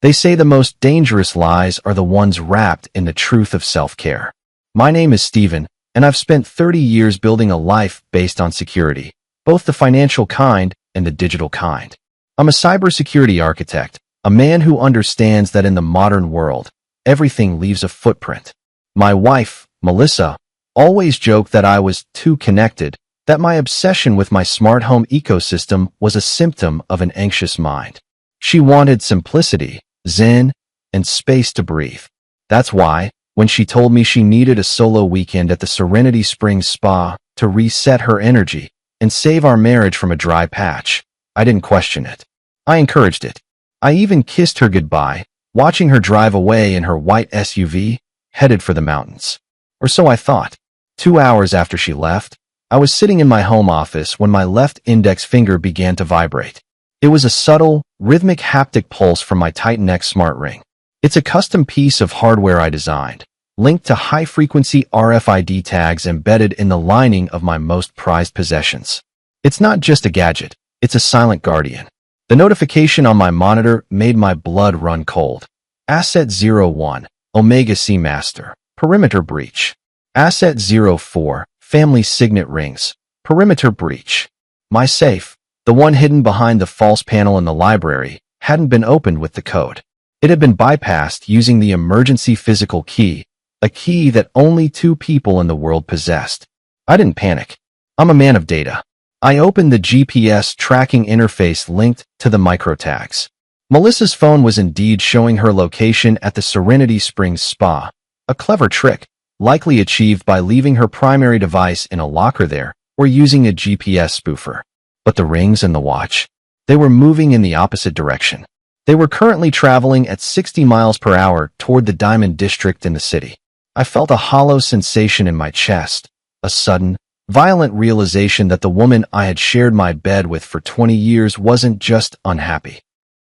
They say the most dangerous lies are the ones wrapped in the truth of self-care. My name is Steven, and I've spent 30 years building a life based on security, both the financial kind and the digital kind. I'm a cybersecurity architect, a man who understands that in the modern world, everything leaves a footprint. My wife, Melissa, always joked that I was too connected, that my obsession with my smart home ecosystem was a symptom of an anxious mind. She wanted simplicity, zen, and space to breathe. That's why, when she told me she needed a solo weekend at the Serenity Springs Spa to reset her energy and save our marriage from a dry patch, I didn't question it. I encouraged it. I even kissed her goodbye, watching her drive away in her white SUV, headed for the mountains. Or so I thought. 2 hours after she left, I was sitting in my home office when my left index finger began to vibrate. It was a subtle, rhythmic haptic pulse from my Titan X smart ring. It's a custom piece of hardware I designed, linked to high-frequency RFID tags embedded in the lining of my most prized possessions. It's not just a gadget, it's a silent guardian. The notification on my monitor made my blood run cold. Asset 01, Omega Seamaster, perimeter breach. Asset 04, family signet rings, perimeter breach. My safe, the one hidden behind the false panel in the library, hadn't been opened with the code. It had been bypassed using the emergency physical key, a key that only 2 people in the world possessed. I didn't panic. I'm a man of data. I opened the GPS tracking interface linked to the microtags. Melissa's phone was indeed showing her location at the Serenity Springs Spa, a clever trick, likely achieved by leaving her primary device in a locker there or using a GPS spoofer. But the rings and the watch, they were moving in the opposite direction. They were currently traveling at 60 miles per hour toward the Diamond District in the city. I felt a hollow sensation in my chest, a sudden, violent realization that the woman I had shared my bed with for 20 years wasn't just unhappy.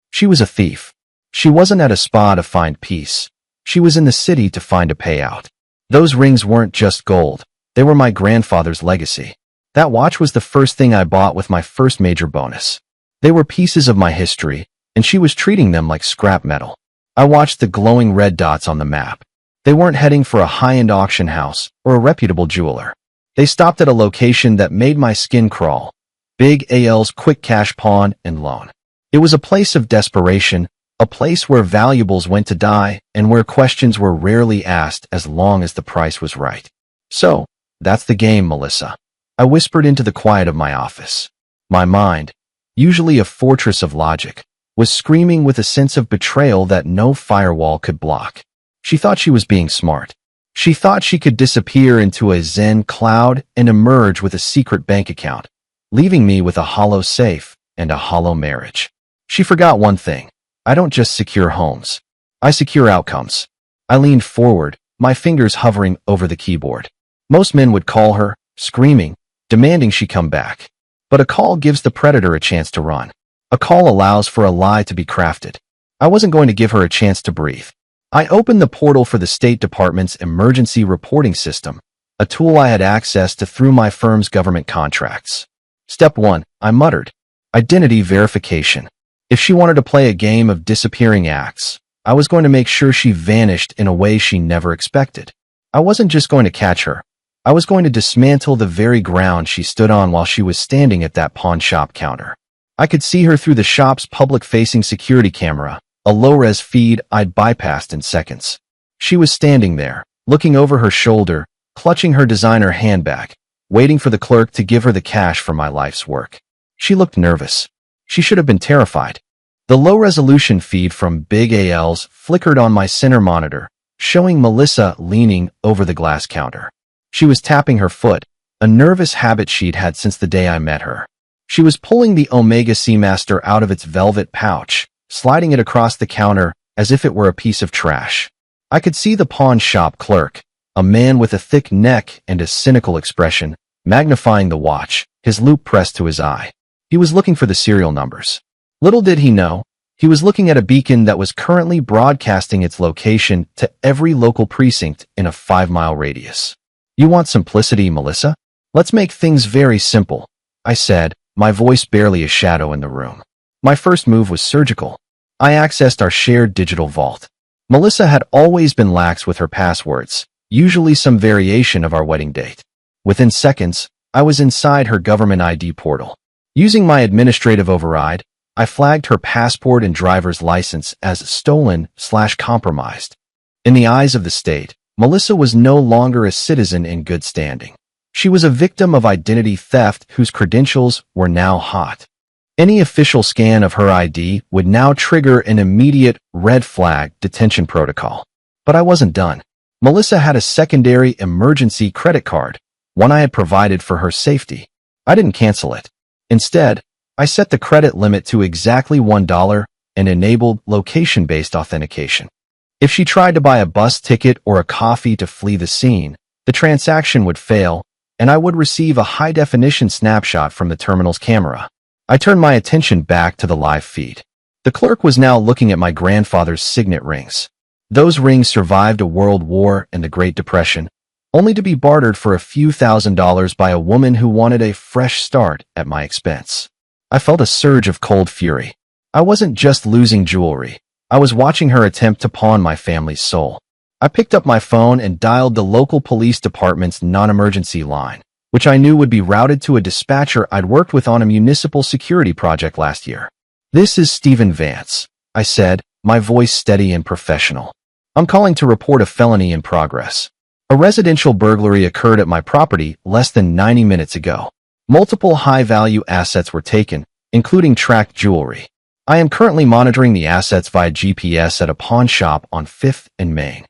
She was a thief. She wasn't at a spa to find peace. She was in the city to find a payout. Those rings weren't just gold. They were my grandfather's legacy. That watch was the first thing I bought with my first major bonus. They were pieces of my history, and she was treating them like scrap metal. I watched the glowing red dots on the map. They weren't heading for a high-end auction house or a reputable jeweler. They stopped at a location that made my skin crawl. Big AL's Quick Cash Pawn and Loan. It was a place of desperation, a place where valuables went to die and where questions were rarely asked as long as the price was right. So, that's the game, Melissa. I whispered into the quiet of my office. My mind, usually a fortress of logic, was screaming with a sense of betrayal that no firewall could block. She thought she was being smart. She thought she could disappear into a Zen cloud and emerge with a secret bank account, leaving me with a hollow safe and a hollow marriage. She forgot one thing. I don't just secure homes. I secure outcomes. I leaned forward, my fingers hovering over the keyboard. Most men would call her, screaming, demanding she come back. But a call gives the predator a chance to run. A call allows for a lie to be crafted. I wasn't going to give her a chance to breathe. I opened the portal for the State Department's emergency reporting system, a tool I had access to through my firm's government contracts. Step 1, I muttered. Identity verification. If she wanted to play a game of disappearing acts, I was going to make sure she vanished in a way she never expected. I wasn't just going to catch her. I was going to dismantle the very ground she stood on while she was standing at that pawn shop counter. I could see her through the shop's public-facing security camera, a low-res feed I'd bypassed in seconds. She was standing there, looking over her shoulder, clutching her designer handbag, waiting for the clerk to give her the cash for my life's work. She looked nervous. She should have been terrified. The low-resolution feed from Big AL's flickered on my center monitor, showing Melissa leaning over the glass counter. She was tapping her foot, a nervous habit she'd had since the day I met her. She was pulling the Omega Seamaster out of its velvet pouch, sliding it across the counter as if it were a piece of trash. I could see the pawn shop clerk, a man with a thick neck and a cynical expression, magnifying the watch, his loupe pressed to his eye. He was looking for the serial numbers. Little did he know, he was looking at a beacon that was currently broadcasting its location to every local precinct in a 5-mile radius. You want simplicity, Melissa? Let's make things very simple, I said, my voice barely a shadow in the room. My first move was surgical. I accessed our shared digital vault. Melissa had always been lax with her passwords, usually some variation of our wedding date. Within seconds, I was inside her government ID portal. Using my administrative override, I flagged her passport and driver's license as stolen/compromised. In the eyes of the state, Melissa was no longer a citizen in good standing. She was a victim of identity theft whose credentials were now hot. Any official scan of her ID would now trigger an immediate red flag detention protocol. But I wasn't done. Melissa had a secondary emergency credit card, one I had provided for her safety. I didn't cancel it. Instead, I set the credit limit to exactly $1 and enabled location-based authentication. If she tried to buy a bus ticket or a coffee to flee the scene, the transaction would fail, and I would receive a high-definition snapshot from the terminal's camera. I turned my attention back to the live feed. The clerk was now looking at my grandfather's signet rings. Those rings survived a world war and the Great Depression, only to be bartered for a few $1,000s by a woman who wanted a fresh start at my expense. I felt a surge of cold fury. I wasn't just losing jewelry. I was watching her attempt to pawn my family's soul. I picked up my phone and dialed the local police department's non-emergency line, which I knew would be routed to a dispatcher I'd worked with on a municipal security project last year. "This is Stephen Vance," I said, my voice steady and professional. "I'm calling to report a felony in progress. A residential burglary occurred at my property less than 90 minutes ago. Multiple high-value assets were taken, including tracked jewelry. I am currently monitoring the assets via GPS at a pawn shop on 5th and Main."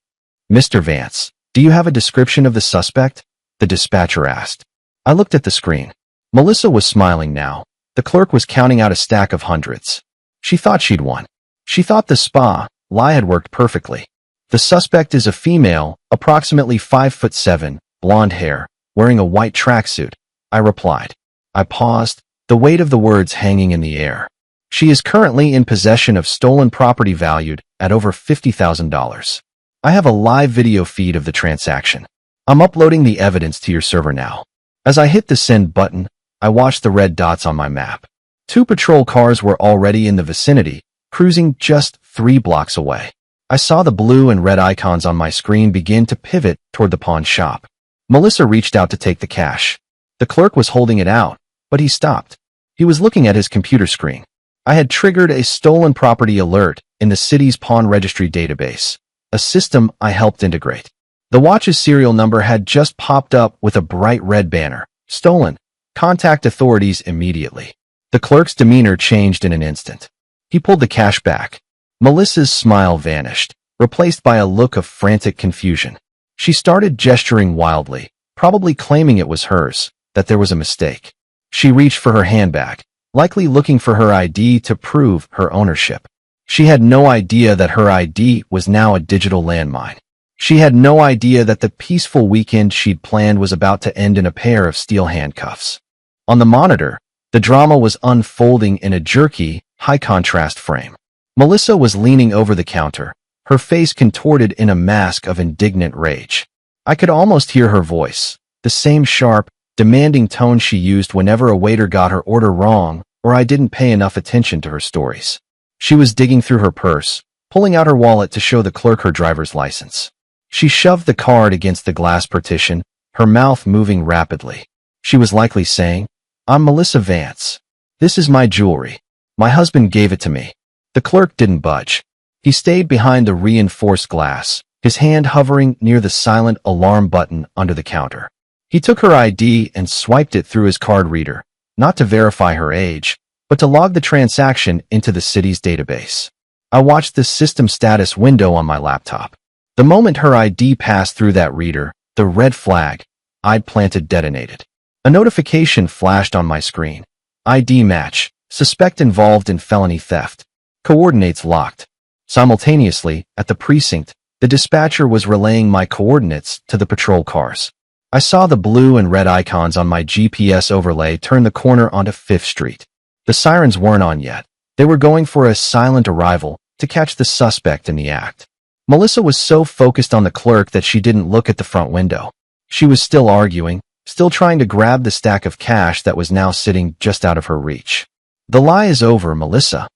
"Mr. Vance, do you have a description of the suspect?" the dispatcher asked. I looked at the screen. Melissa was smiling now. The clerk was counting out a stack of hundreds. She thought she'd won. She thought the spa lie had worked perfectly. "The suspect is a female, approximately 5'7", blonde hair, wearing a white tracksuit," I replied. I paused, the weight of the words hanging in the air. "She is currently in possession of stolen property valued at over $50,000. I have a live video feed of the transaction. I'm uploading the evidence to your server now." As I hit the send button, I watched the red dots on my map. 2 patrol cars were already in the vicinity, cruising just 3 blocks away. I saw the blue and red icons on my screen begin to pivot toward the pawn shop. Melissa reached out to take the cash. The clerk was holding it out, but he stopped. He was looking at his computer screen. I had triggered a stolen property alert in the city's pawn registry database, a system I helped integrate. The watch's serial number had just popped up with a bright red banner. "Stolen. Contact authorities immediately." The clerk's demeanor changed in an instant. He pulled the cash back. Melissa's smile vanished, replaced by a look of frantic confusion. She started gesturing wildly, probably claiming it was hers, that there was a mistake. She reached for her handbag, likely looking for her ID to prove her ownership. She had no idea that her ID was now a digital landmine. She had no idea that the peaceful weekend she'd planned was about to end in a pair of steel handcuffs. On the monitor, the drama was unfolding in a jerky, high-contrast frame. Melissa was leaning over the counter, her face contorted in a mask of indignant rage. I could almost hear her voice, the same sharp, demanding tone she used whenever a waiter got her order wrong or I didn't pay enough attention to her stories. She was digging through her purse, pulling out her wallet to show the clerk her driver's license. She shoved the card against the glass partition, her mouth moving rapidly. She was likely saying, "I'm Melissa Vance. This is my jewelry. My husband gave it to me." The clerk didn't budge. He stayed behind the reinforced glass, his hand hovering near the silent alarm button under the counter. He took her ID and swiped it through his card reader, not to verify her age, but to log the transaction into the city's database. I watched the system status window on my laptop. The moment her ID passed through that reader, the red flag I'd planted detonated. A notification flashed on my screen. ID match. Suspect involved in felony theft. Coordinates locked. Simultaneously, at the precinct, the dispatcher was relaying my coordinates to the patrol cars. I saw the blue and red icons on my GPS overlay turn the corner onto 5th Street. The sirens weren't on yet. They were going for a silent arrival to catch the suspect in the act. Melissa was so focused on the clerk that she didn't look at the front window. She was still arguing, still trying to grab the stack of cash that was now sitting just out of her reach. "The lie is over, Melissa,"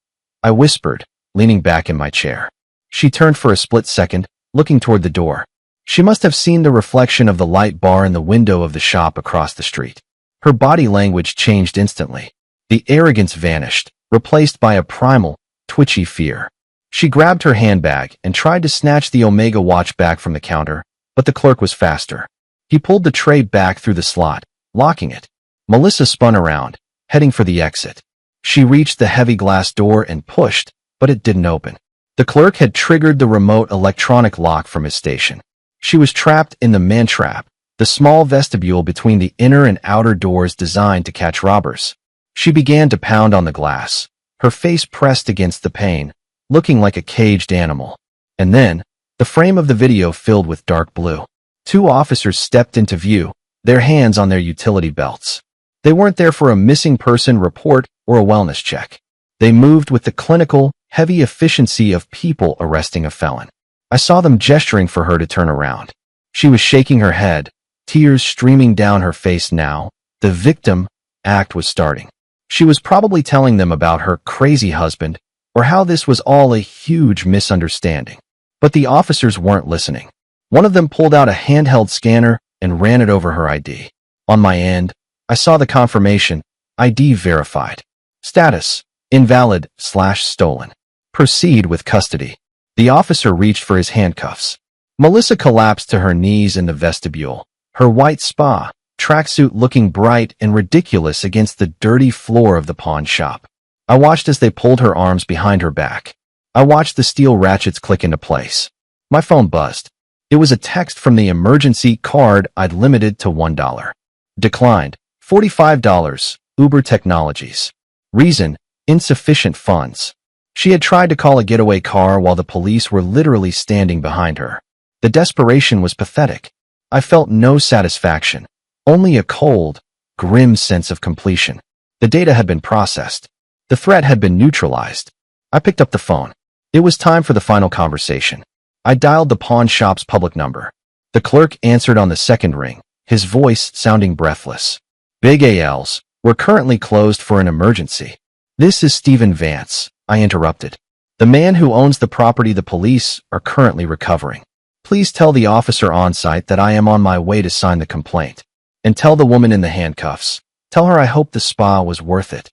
I whispered, leaning back in my chair. She turned for a split second, looking toward the door. She must have seen the reflection of the light bar in the window of the shop across the street. Her body language changed instantly. The arrogance vanished, replaced by a primal, twitchy fear. She grabbed her handbag and tried to snatch the Omega watch back from the counter, but the clerk was faster. He pulled the tray back through the slot, locking it. Melissa spun around, heading for the exit. She reached the heavy glass door and pushed, but it didn't open. The clerk had triggered the remote electronic lock from his station. She was trapped in the man-trap, the small vestibule between the inner and outer doors designed to catch robbers. She began to pound on the glass, her face pressed against the pane, looking like a caged animal. And then, the frame of the video filled with dark blue. Two officers stepped into view, their hands on their utility belts. They weren't there for a missing person report or a wellness check. They moved with the clinical, heavy efficiency of people arresting a felon. I saw them gesturing for her to turn around. She was shaking her head, tears streaming down her face now. The victim act was starting. She was probably telling them about her crazy husband or how this was all a huge misunderstanding. But the officers weren't listening. One of them pulled out a handheld scanner and ran it over her ID. On my end, I saw the confirmation, ID verified. Status, invalid/stolen. Proceed with custody. The officer reached for his handcuffs. Melissa collapsed to her knees in the vestibule, her white spa tracksuit looking bright and ridiculous against the dirty floor of the pawn shop. I watched as they pulled her arms behind her back. I watched the steel ratchets click into place. My phone buzzed. It was a text from the emergency card I'd limited to $1. Declined. $45. Uber Technologies. Reason, insufficient funds. She had tried to call a getaway car while the police were literally standing behind her. The desperation was pathetic. I felt no satisfaction, only a cold, grim sense of completion. The data had been processed. The threat had been neutralized. I picked up the phone. It was time for the final conversation. I dialed the pawn shop's public number. The clerk answered on the second ring, his voice sounding breathless. Big ALs, we're currently closed for an emergency. This is Stephen Vance, I interrupted. The man who owns the property the police are currently recovering. Please tell the officer on site that I am on my way to sign the complaint. And tell the woman in the handcuffs. Tell her I hope the spa was worth it.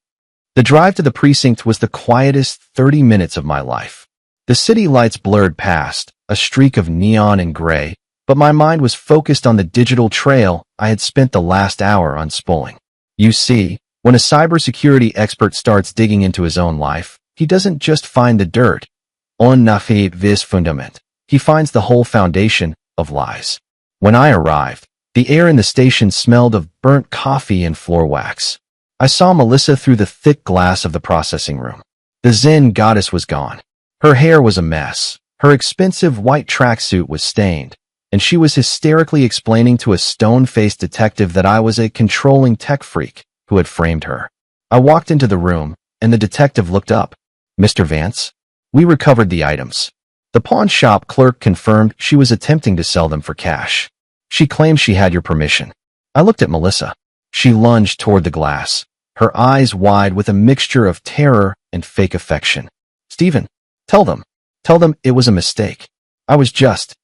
The drive to the precinct was the quietest 30 minutes of my life. The city lights blurred past, a streak of neon and gray, but my mind was focused on the digital trail I had spent the last hour unspooling. You see, when a cybersecurity expert starts digging into his own life, he doesn't just find the dirt. On nafi vis fundament. He finds the whole foundation of lies. When I arrived, the air in the station smelled of burnt coffee and floor wax. I saw Melissa through the thick glass of the processing room. The Zen goddess was gone. Her hair was a mess. Her expensive white tracksuit was stained, and she was hysterically explaining to a stone-faced detective that I was a controlling tech freak who had framed her. I walked into the room, and the detective looked up. Mr. Vance? We recovered the items. The pawn shop clerk confirmed she was attempting to sell them for cash. She claimed she had your permission. I looked at Melissa. She lunged toward the glass, her eyes wide with a mixture of terror and fake affection. Stephen, tell them it was a mistake. I was just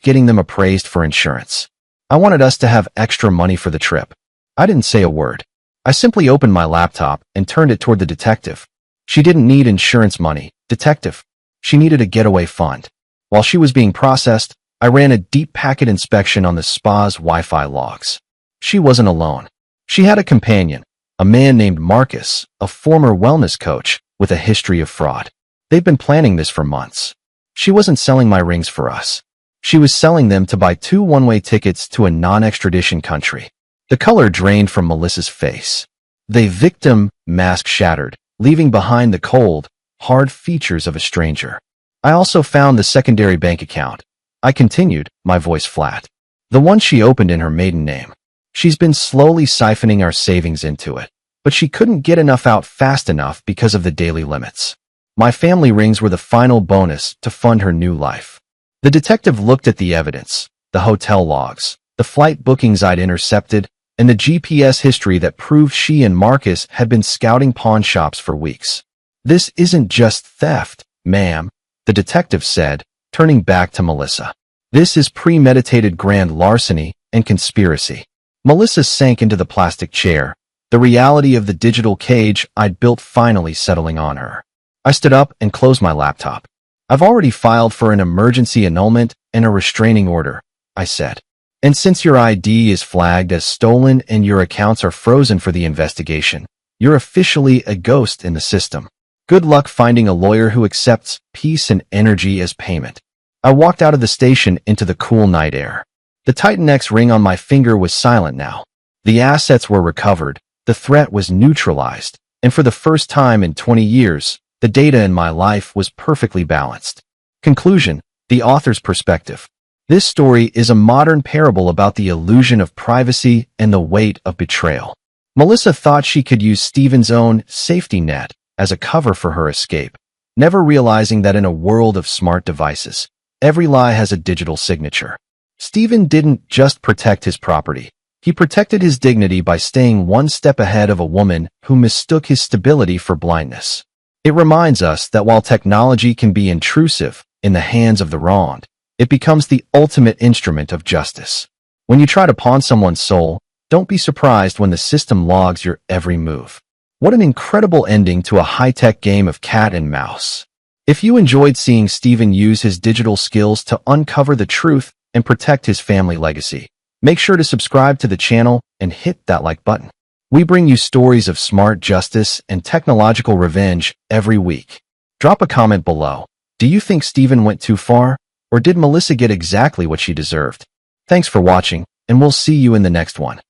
getting them appraised for insurance. I wanted us to have extra money for the trip. I didn't say a word. I simply opened my laptop and turned it toward the detective. She didn't need insurance money, detective. She needed a getaway fund. While she was being processed, I ran a deep packet inspection on the spa's Wi-Fi logs. She wasn't alone. She had a companion, a man named Marcus, a former wellness coach with a history of fraud. They'd been planning this for months. She wasn't selling my rings for us. She was selling them to buy 2 one-way tickets to a non-extradition country. The color drained from Melissa's face. The victim mask shattered, leaving behind the cold, hard features of a stranger. I also found the secondary bank account. I continued, my voice flat. The one she opened in her maiden name. She's been slowly siphoning our savings into it, but she couldn't get enough out fast enough because of the daily limits. My family rings were the final bonus to fund her new life. The detective looked at the evidence, the hotel logs, the flight bookings I'd intercepted, and the GPS history that proved she and Marcus had been scouting pawn shops for weeks. This isn't just theft, "Ma'am," the detective said, turning back to Melissa. "This is premeditated grand larceny and conspiracy." Melissa sank into the plastic chair, the reality of the digital cage I'd built finally settling on her. I stood up and closed my laptop. "I've already filed for an emergency annulment and a restraining order," I said. "And since your ID is flagged as stolen and your accounts are frozen for the investigation, you're officially a ghost in the system. Good luck finding a lawyer who accepts peace and energy as payment." I walked out of the station into the cool night air. The Titan X ring on my finger was silent now. The assets were recovered, the threat was neutralized, and for the first time in 20 years, the data in my life was perfectly balanced. Conclusion: the author's perspective. This story is a modern parable about the illusion of privacy and the weight of betrayal. Melissa thought she could use Stephen's own safety net as a cover for her escape, never realizing that in a world of smart devices, every lie has a digital signature. Stephen didn't just protect his property. He protected his dignity by staying one step ahead of a woman who mistook his stability for blindness. It reminds us that while technology can be intrusive in the hands of the wronged, it becomes the ultimate instrument of justice. When you try to pawn someone's soul, don't be surprised when the system logs your every move. What an incredible ending to a high-tech game of cat and mouse. If you enjoyed seeing Stephen use his digital skills to uncover the truth and protect his family legacy, make sure to subscribe to the channel and hit that like button. We bring you stories of smart justice and technological revenge every week. Drop a comment below. Do you think Stephen went too far, or did Melissa get exactly what she deserved? Thanks for watching, and we'll see you in the next one.